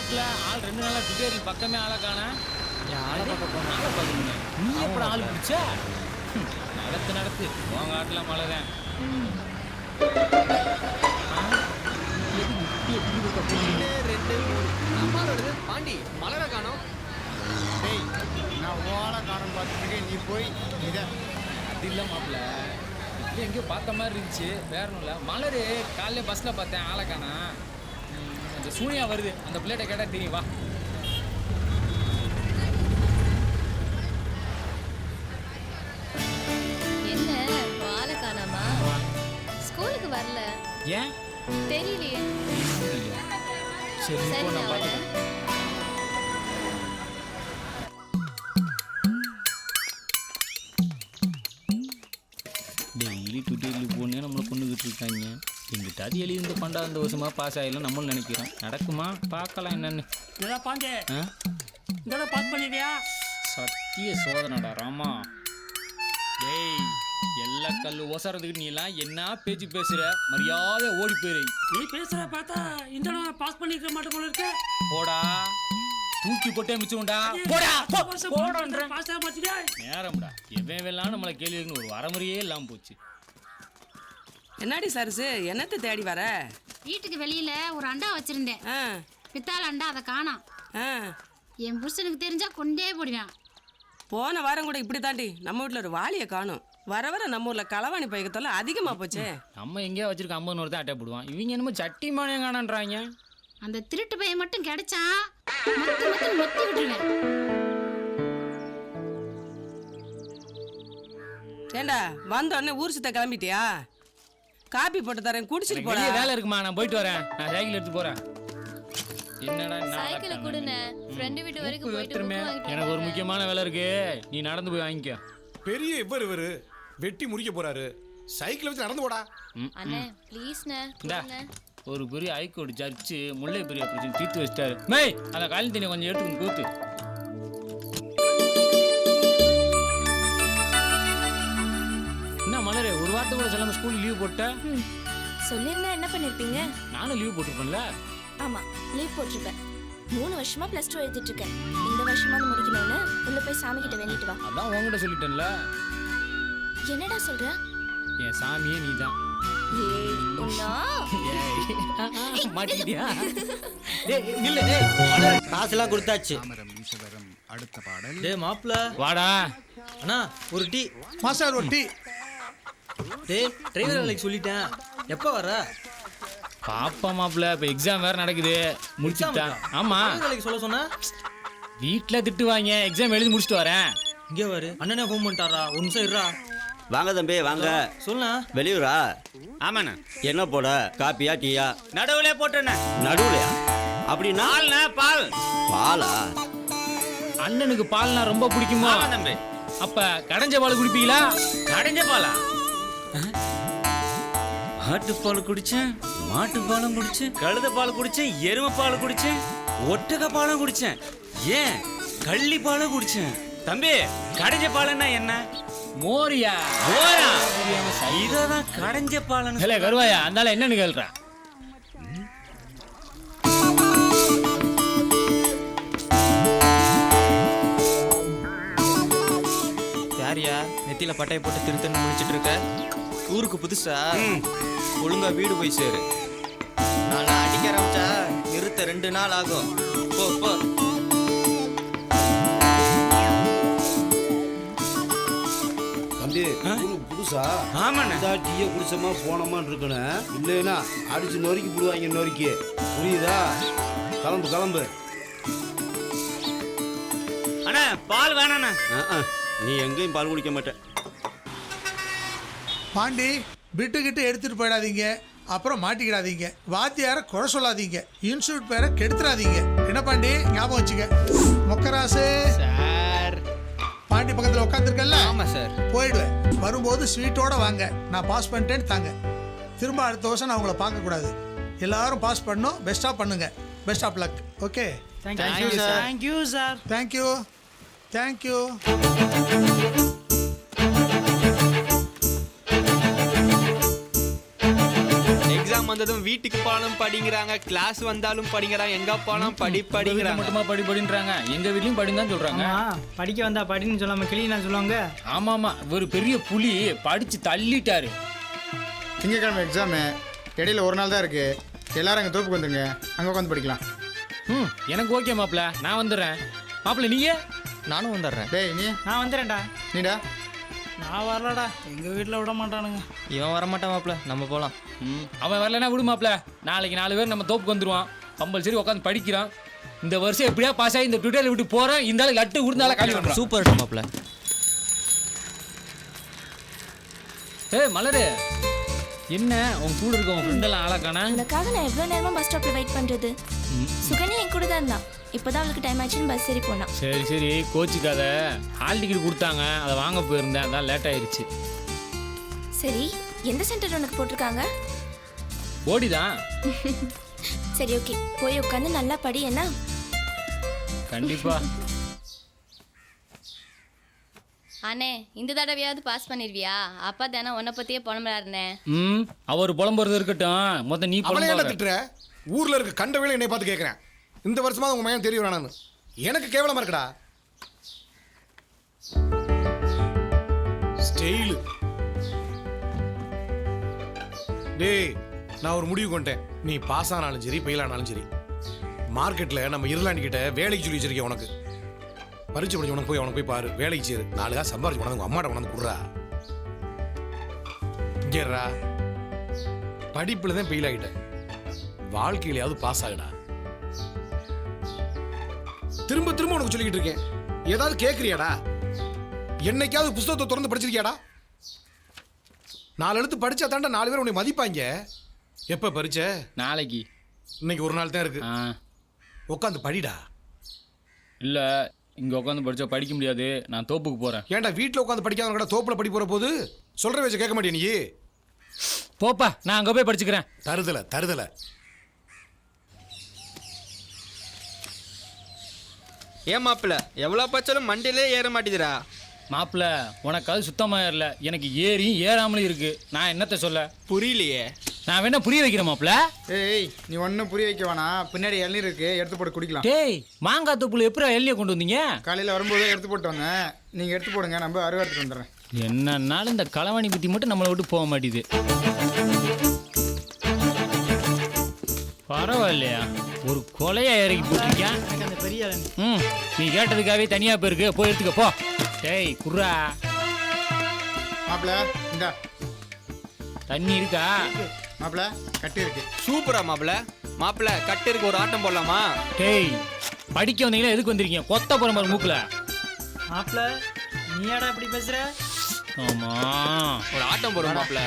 மாப்பிள்ள ஆள் 2 நாளா திடீர்னு பக்கமே ஆளை காணா. ஆளை பார்க்க போனா நீ எப்படி ஆள் பிடிச்ச? நடத்து உங்க ஆட்டுல மலரேன். பாண்டி மலர காணோம். நான் ஓலை காணும் பார்த்துட்டு நீ போய் இதை அது இல்லை மாப்பிள்ள, இப்போ எங்கேயோ பார்த்த மாதிரி இருந்துச்சு. வேற ஒன்றும் இல்லை. மலரு காலையில் பஸ்ஸில் பார்த்தேன், ஆளை காணா. அந்த சூனியா வருது, அந்த பிள்ளைகிட்ட கேட்டால் தெரியும். வா. என்ன வாழை காணாமா? ஸ்கூலுக்கு வரல. ஏன் தெரியலையே. சரி சரி இப்போ நான் நான் வரேன். பார்த்து டெய்லி ட்விட்டரில் போனே நம்மளை கொண்டுகிட்டு இருக்காங்க. எங்கிட்ட அது எழுதி இந்த 12 வருஷமாக பாஸ் ஆகிடலாம் நம்மளும் நினைக்கிறோம். நடக்குமா பார்க்கலாம் என்னன்னு. நல்லா பாண்டே இதெல்லாம் பாஸ் பண்ணிட்டியா? சத்திய சோதனடா ராமா. டேய் எல்லா கல் ஒசறதுக்கு நீ எல்லாம் என்ன பேச்சு பேசுற? மரியாதை ஓடி போயிரு. நீ பேசுற பார்த்தா இந்த பாஸ் பண்ணிக்க மாட்டே போல இருக்க. போடா தூக்கி போட்டே மிச்சம்டா. போடா போடான்றேன். பாஸ் ஆக மாட்டியா? நேரம்டா எவன் வெல்லாம் நம்மளை கேள்விக்குன்னு ஒரு வரமுறையே இல்லாமல் போச்சு. என்னடி சரசு, என்னத்தை தேடி வர? வீட்டுக்கு வெளியில ஒரு அண்டா வச்சிருந்தேன். பித்தாள அண்டா, அதை காணோம். என் புருஷனுக்கு தெரிஞ்சா கொண்டே போடுவேன். போன வாரம் கூட இப்படி தாண்டி நம்ம வீட்டில் ஒரு வாளியை காணும். வர வர நம்ம ஊரில் களவாணி பைக்கத்தெல்லாம் அதிகமாக போச்சே. நம்ம எங்கேயா வச்சிருக்க 50 ஒருத்தன் அட்டை போடுவான். இவங்க என்னமோ சட்டி மானியம் காணன்றாங்க. அந்த திருட்டு பையன் மட்டும் கிடைச்சா மொத்தி விட்டுருவேன். ஏண்டா வந்தோடனே ஊர் சுத்த கிளம்பிட்டியா? காப்பி போட்டு தரேன், குடிச்சிட்டு போட. வேலை இருக்குமா, நான் போயிட்டு வரேன். நான் சைக்கிள் எடுத்து போறேன். என்னடா சைக்கிளை கொடுங்க. ஃப்ரெண்டு வீட்டு வரைக்கும் போயிட்டு book வாங்கிட்டு எனக்கு ஒரு முக்கியமான வேலை இருக்கு. நீ நடந்து போய் வாங்கிக்க. பெரிய இவரு வெட்டி முடிக்க போறாரு. சைக்கிள் வச்சு நடந்து போடா. அண்ணே ப்ளீஸ்ண்ணே இந்தா, கொடுங்க. ஒரு பெரிய ஹைகோர்ட் ஜட்ஜு முல்லை பெரிய பிரச்சனை தீர்த்து வச்சிட்டாரு. மேய் அந்த காலி தண்ணி கொஞ்சம் எடுத்து கூத்து. என்ன மலரே, ஒரு வார்த்தை கூட சொல்லாம ஸ்கூல் லீவ் போட்ட? சொல்லிருந்தா என்ன பண்ணிருப்பீங்க? நானும் லீவ் போட்டிருப்பேன்ல. ஆமா, லீவ் போட்டிருப்பேன். 3 வருஷமா +2 எழுதிட்டு இருக்கேன். இந்த வருஷமா முடிக்கணும்னு உள்ள போய் சாமி கிட்ட வேண்டிட்டு வா. அதான் உங்ககிட்ட சொல்லிட்டேன்ல. என்னடா சொல்ற? என் சாமியே நீதான். ஏய் உன்னா மாட்டிக்கிட்டியா? இல்ல டேய் காசுலாம் கொடுத்தாச்சு. அடுத்த பாடல். டேய் மாப்ள வாடா. அண்ணா ஒரு டீ. மாஸ்டர் ஒரு டீ. டேய் டிரைவர் வேலைக்கு சொல்லிட்டேன், எப்போ வர? பாப்பா மாப்பிள்ள, இப்போ எக்ஸாம் வேற நடக்குது, முடிச்சுட்டான். ஆமா வேலைக்கு சொல்ல சொன்னா வீட்டில் திட்டுவாங்க. எக்ஸாம் எழுதி முடிச்சுட்டு வரேன். இங்கே வரு. அண்ணனே ஃபோன் பண்ணிட்டாரா? ஒரு நிமிஷம் இருடா. வாங்க தம்பி வாங்க. சொல்லு. வெளியூரா? ஆமாண்ணா. என்ன போட, காப்பியா டீயா? நடுவுலே போட்டேண்ணே. நடுவுலையா? அப்படின்னா பால். பாலா? அண்ணனுக்கு பால்னா ரொம்ப பிடிக்குமா தம்பி? அப்ப கடைஞ்ச பால் குடிப்பீங்களா? கடைஞ்ச பாலா? ஆட்டுப்பால் குடிச்சேன், மாட்டுப்பாலும் குடிச்சேன், கழுத பால் குடிச்சேன், எருமை பால் குடிச்சேன், ஒட்டக பாலும் குடிச்சேன், ஏன் கள்ளி பாலும் குடிச்சேன். தம்பி கடைஞ்ச பாலுன்னா என்ன? மோரியா? மோரா? இததான் கடைஞ்ச பாலன்னு. இல்ல கருவாயா, அதனால என்னன்னு கேள்ற? யாரியா நெத்தியில பட்டையை போட்டு திருத்தன்னு முடிச்சிட்டு இருக்க? ஊருக்கு புதுசா? ஒழுங்கா வீடு போய் சேரு. நான் அடிக்க ஆரம்பிச்சா நிறுத்த 2 நாள் ஆகும். போ போ. தம்பி புதுசா? ஆமாண்ணா. டீயை குடிச்சமா போனோமான்னு இருக்கணும். இல்லைன்னா அடிச்சு நொறுக்கி போடுவாங்க. நொறுக்கி புரியுதா? கிளம்பு கிளம்பு. அண்ணா பால் வேணாண்ணா. நீ எங்கேயும் பால் குடிக்க மாட்டேன். பாண்டி விட்டுக்கிட்டு எடுத்துட்டு போயிடாதீங்க, அப்புறம் மாட்டிக்கிடாதீங்க. வாத்தியார குறை சொல்லாதீங்க, இன்ஸ்டியூட் பேரை கெடுத்துறாதீங்க. என்ன பாண்டி ஞாபகம் வச்சுக்க. மொக்கராசு சார். பாண்டி பக்கத்தில் உட்காந்துருக்கல? ஆமா சார். போயிடுவேன். வரும்போது ஸ்வீட்டோட வாங்க. நான் பாஸ் பண்ணிட்டேன்னு தாங்க. திரும்ப அடுத்த வருஷம் நான் உங்களை பார்க்கக்கூடாது. எல்லாரும் பாஸ் பண்ணணும். பெஸ்ட்டாக பண்ணுங்க. Best of luck. Okay. Thank you sir. Thank you sir. Thank you thank you. Exam exam வந்ததும் வீட்டுக்கு போனாலும் படிங்கிறாங்க, கிளாஸ் வந்தாலும் படிங்கிறாங்க, எங்க போனாலும் படிங்கிறாங்க. மட்டுமா படின்றாங்க, எங்க வீட்லயும் படின்னு தான் சொல்றாங்க. படிக்க வந்தா படின்னு சொல்லாம கிளீனா சொல்லுவாங்க. ஆமாமா, ஒரு பெரிய புலி படிச்சு தள்ளிட்டாரு. திங்கக்கிழமை எக்ஸாமு, இடையில ஒரு நாள் தான் இருக்கு. எல்லாரும் அங்கே தோப்புக்கு வந்துருங்க, அங்கே உட்காந்து படிக்கலாம். எனக்கு ஓகே மாப்பிள்ள, நான் வந்துடுறேன். மாப்பிள்ள நீங்க? நானும் வந்துடுறேன். டேய் நீ? நான் வந்துடுறேன்டா. நீடா? நான் வரலடா, எங்க வீட்டில் விட மாட்டானுங்க. இவன் வரமாட்டான் மாப்பிள்ள, நம்ம போகலாம். அவன் வரலன்னா விடு மாப்பிள்ள, நாளைக்கு 4 பேர் நம்ம தோப்புக்கு வந்துருவான். கம்பல்சரி உட்காந்து படிக்கிறான். இந்த வருஷம் எப்படியா பாஸ் ஆகி இந்த ட்விட்டரில் விட்டு போகிறேன். இந்த ஆளுக்கு லட்டு விடுந்தால காலி பண்ணுறான். சூப்பர் மாப்பிள்ள. மலரு, என்ன உன் கூட இருக்க உன் ஃப்ரெண்டெல்லாம் ஆளாக்கானா? உனக்காக நான் எவ்வளோ நேரமா பஸ் ஸ்டாப்ல வெயிட் பண்றது. சுகன்யா என் கூட தான் இருந்தான். இப்போதான் அவளுக்கு டைம் ஆச்சுன்னு பஸ் ஏறி போனான். சரி கோச்சிக்காத. ஹால் டிக்கெட் கொடுத்தாங்க, அதை வாங்க போயிருந்தேன், அதான் லேட் ஆயிடுச்சு. சரி, எந்த சென்டர் உனக்கு போட்டிருக்காங்க? ஓடிதான். சரி ஓகே, போய் உட்காந்து நல்லா படி. என்ன? கண்டிப்பா. அண்ணே, இந்த தடவையாவது பாஸ் பண்ணிருவியா? அப்பா தானே உன்னை பத்தியே புலம்புறாருண்ணே. அவர் புலம்புறது இருக்கட்டும், மொத்தம் நீ திட்டுற. ஊர்ல இருக்க கண்ட வேலை என்னை பார்த்து கேட்கிறேன். இந்த வருஷமா உங்க மையம் தெரிய வேணான்னு எனக்கு கேவலமா இருக்கடா. ஸ்டைலு. டேய், நான் ஒரு முடிவு கொண்டேன். நீ பாஸ் ஆனாலும் சரி ஃபெயில் ஆனாலும் சரி, மார்க்கெட்ல நம்ம இருளாண்டி கிட்ட வேலைக்கு சொல்லி வச்சிருக்கேன். உனக்கு பரிச்சு படிச்சு உனக்கு போய் பாரு, வேலைக்கு சேரு. 4 காசு சம்பாரிச்சு உனக்கு அம்மாட்ட உனக்கு குடுறா. இங்கேறா, படிப்புல தான் ஃபெயில் ஆகிட்ட, வாழ்க்கையிலையாவது பாஸ் ஆகுடா. திரும்ப திரும்ப உனக்கு சொல்லிக்கிட்டு இருக்கேன். ஏதாவது கேட்குறியாடா? என்னைக்காவது புத்தகத்தை திறந்து படிச்சிருக்கியாடா? 4 எழுத்து படிச்சா தாண்டா 4 பேர் உன்னை மதிப்பாங்க. எப்ப பரிச்ச? நாளைக்கு. இன்னைக்கு ஒரு நாள் தான் இருக்கு. உட்காந்து படிடா. இல்ல, இங்க உட்காந்து படிச்சா படிக்க முடியாது, நான் தோப்புக்கு போறேன். ஏன்டா வீட்டில் உட்காந்து படிக்காத தோப்புல படி போற போது சொல்ற வச்சு கேட்க மாட்டேன் நீ? போப்பா, நான் அங்க போய் படிச்சுக்கிறேன். தருதல. ஏன் மாப்பிள்ள, எவ்வளோ பச்சாலும் மண்டையிலே ஏற மாட்டேதுரா. மாப்பிள்ள, உனக்காவது சுத்தமாக ஏறல, எனக்கு ஏறியும் ஏறாமலும் இருக்கு. நான் என்னத்த சொல்ல? புரியலையே. நான் வேணா புரிய வைக்கிறேன் மாப்பிள்ள. ஏய், நீ ஒன்றும் புரிய வைக்க வேணாம். பின்னாடி இளநீர் இருக்கு, எடுத்து போட்டு குடிக்கலாம். டேய், மாங்காய் தொப்புல எப்படி எல்லையை கொண்டு வந்தீங்க? காலையில் வரும்போது எடுத்து போட்டு வந்தேன். நீங்கள் எடுத்து போடுங்க, நம்ம அருவா எடுத்துட்டு வந்துடுறேன். என்னன்னாலும் இந்த களவாணி புத்தி மட்டும் நம்மளை விட்டு போக மாட்டேது. பரவாயில்லையா, ஒரு கொலையா இறக்கி போட்டிருக்கேன். நீ கேட்டதுக்காகவே தனியா போயிருக்கு, போய் எடுத்துக்க போ. டேய் குர்ரா. மாப்பிள்ள இந்தா தண்ணி இருக்கா? மாப்பிள்ள கட்டு இருக்கு. சூப்பரா மாப்பிள்ள கட்டு இருக்கு, ஒரு ஆட்டம் போடலாமா? டேய், படிக்க வந்தீங்களா? எதுக்கு வந்திருக்கீங்க? கொத்த போற மாதிரி மூக்குல. மாப்பிள்ள நீ ஏடா இப்படி பேசுற? ஆமா, ஒரு ஆட்டம் போடுறோம் மாப்பிள்ள.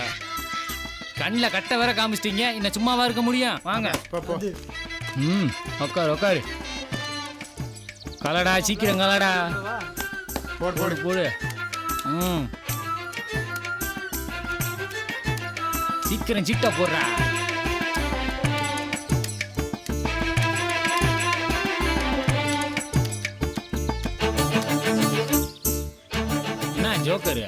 கண்ணில் கட்ட வேற காமிச்சிட்டீங்க, இன்னும் சும்மாவா இருக்க முடியும்? வாங்க. உட்காரு. கலடா, சீக்கிரம் கலடா. போடு. சீக்கிரம் சீட்டா போடுறா. என்ன ஜோக்கரு?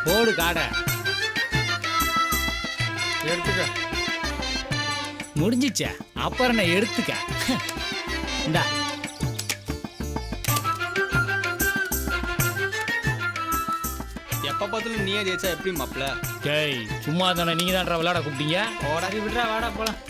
போடு காடை. எடுத்துக்க. முடிஞ்சிச்சா? அப்புறம் நான் எடுத்துக்க. இந்தா. எப்ப பார்த்தாலும் நீயே ஜெயிச்சா எப்படி மாப்பிள்ள? டேய், சும்மா தானே, நீங்க தான் விளையாட கூப்பிட்டீங்க. விட்றா, வாடா போலாம்.